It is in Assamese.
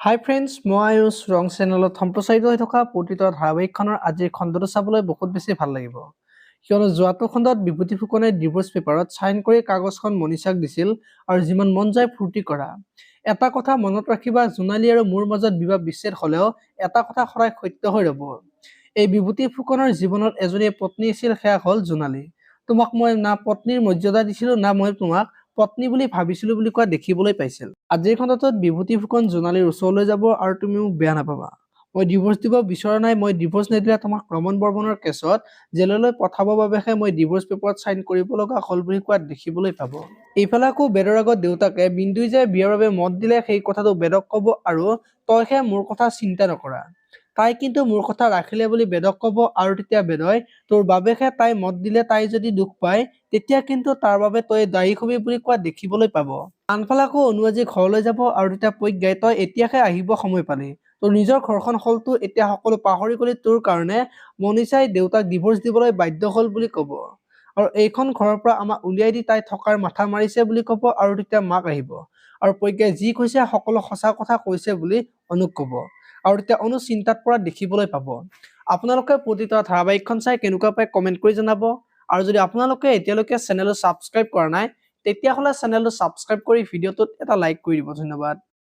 হাই ফ্ৰেণ্ডছ, মই আয়ুষ ৰং চেনেলত সম্প্ৰচাৰিত হৈ থকা প্ৰতিটো ধাৰাবাহিকখনৰ আজিৰ খণ্ডটো চাবলৈ বহুত বেছি ভাল লাগিব। কিয়নো যোৱাটো খণ্ডত বিভূতি ফুকনে ডিভোৰ্চ পেপাৰত চাইন কৰি কাগজখন মনীষাক দিছিল আৰু যিমান মন যায় ফূৰ্তি কৰা। এটা কথা মনত ৰাখিবা, জোনালী আৰু মোৰ মাজত বিবাহ বিচ্ছেদ হ'লেও এটা কথা সদায় সত্য হৈ ৰ'ব। এই বিভূতি ফুকনৰ জীৱনত এজনী পত্নী আছিল, সেয়া হ'ল জোনালী। তোমাক মই না পত্নীৰ মৰ্যাদা দিছিলোঁ, না মই তোমাক পত্নী বুলি ভাবিছিলোঁ বুলি কোৱা দেখিবলৈ পাইছিল। আজিৰ খণ্ডটোত বিভূতি ফুকন জোনালীৰ ওচৰলৈ যাব আৰু তুমি মোক বেয়া নাপাবা। মই ডিভোৰ্চ দিব বিচৰা নাই, মই ডিভোৰ্চ নিদিলে তোমাক ৰমন বৰ্মনৰ কেছত জেললৈ পঠাবৰ বাবেহে মই ডিভোৰ্চ পেপাৰত চাইন কৰিব লগা হ'ল বুলি কোৱা দেখিবলৈ পাব। এইফালে আকৌ বেদৰ আগত দেউতাকে বিন্দুই যে বিয়াৰ বাবে মত দিলে সেই কথাটো বেদক ক'ব আৰু তইহে মোৰ কথা চিন্তা নকৰা। তাই কিন্তু মোৰ কথা ৰাখিলে বুলি বেদক ক'ব আৰু তেতিয়া বেদই তোৰ বাবেহে তাই মত দিলে, তাই যদি দুখ পায় তেতিয়া কিন্তু তাৰ বাবে তই দায়ী হবি বুলি কোৱা দেখিবলৈ পাব। আনফালে আকৌ অনু আজি ঘৰলৈ যাব আৰু তেতিয়া প্ৰজ্ঞাই তই এতিয়াহে আহিব সময় পালি, তোৰ নিজৰ ঘৰখন হ'লতো এতিয়া সকলো পাহৰি গলি, তোৰ কাৰণে মনীষাই দেউতাক ডিভোৰ্চ দিবলৈ বাধ্য হ'ল বুলি ক'ব আৰু এইখন ঘৰৰ পৰা আমাক উলিয়াই দি তাই থকাৰ মাথা মাৰিছে বুলি ক'ব আৰু তেতিয়া মাক আহিব আৰু প্ৰজ্ঞাই যি কৈছে সকলো সঁচা কথা কৈছে বুলি অনুক ক'ব আৰু তেতিয়া অনু চিন্তাত পৰা দেখিবলৈ পাব। আপোনালোকে প্ৰতিটো ধাৰাবাহিকখন চাই কেনেকুৱা পায় কমেণ্ট কৰি জনাব আৰু যদি আপোনালোকে এতিয়ালৈকে চেনেলটো ছাবস্ক্ৰাইব কৰা নাই তেতিয়াহ'লে চেনেলটো ছাবস্ক্ৰাইব কৰি ভিডিঅ'টোত এটা লাইক কৰি দিব। ধন্যবাদ।